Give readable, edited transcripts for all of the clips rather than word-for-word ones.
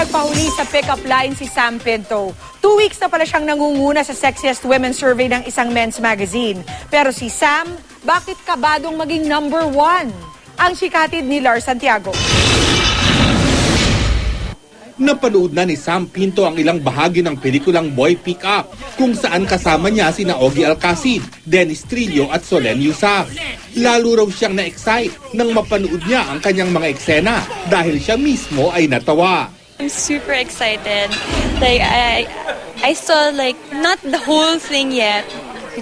nagpahuli sa pick-up line si Sam Pinto. 2 weeks na pala siyang nangunguna sa Sexiest Women Survey ng isang men's magazine. Pero si Sam, bakit kabadong maging number 1? Ang chikatid ni Lars Santiago. Napanood na ni Sam Pinto ang ilang bahagi ng pelikulang Boy Pick Up, kung saan kasama niya sina Ogie Alcacid, Dennis Trillo at Solen Yusaf. Lalo raw siyang na-excite nang mapanood niya ang kanyang mga eksena dahil siya mismo ay natawa. I'm super excited. Like I saw like not the whole thing yet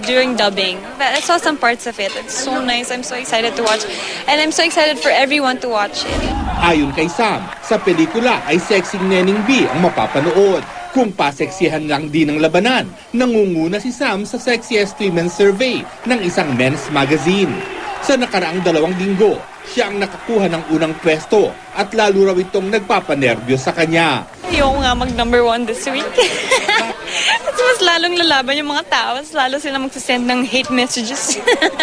during dubbing, but I saw some parts of it. It's so nice. I'm so excited to watch, and I'm so excited for everyone to watch it. Ayon kay Sam, sa pelikula ay sexy Neneng B ang mapapanood. Kung paseksihan lang din ng labanan, nangunguna si Sam sa Sexiest Women Survey ng isang men's magazine. Sa nakaraang 2 linggo, siya ang nakakuha ng unang pwesto at lalo raw itong nagpapanerbyo sa kanya. Ayoko nga mag-number 1 this week. Mas lalong lalaban yung mga tao, mas lalo sila magsasend ng hate messages.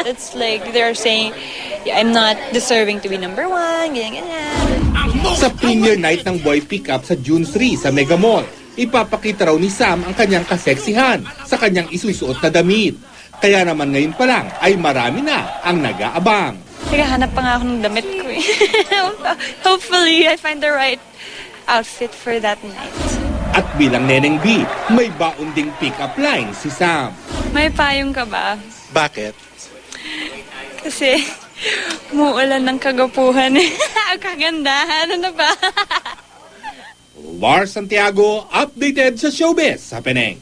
It's like they're saying, I'm not deserving to be number 1, ganyan-ganyan. Sa premiere night ng Boy Pick Up sa June 3 sa Mega Mall, ipapakita raw ni Sam ang kanyang kaseksihan sa kanyang isusuot na damit. Kaya naman ngayon pa lang ay marami na ang nag-aabang. Naghahanap pa nga ako ng damit ko eh. Hopefully, I find the right outfit for that night. At bilang Neneng B, may baon ding pick-up line si Sam. May payong ka ba? Bakit? Kasi umuulan ng kagapuhan eh. Kagandahan, ano ba? Lars Santiago, updated sa Showbiz sa Penang.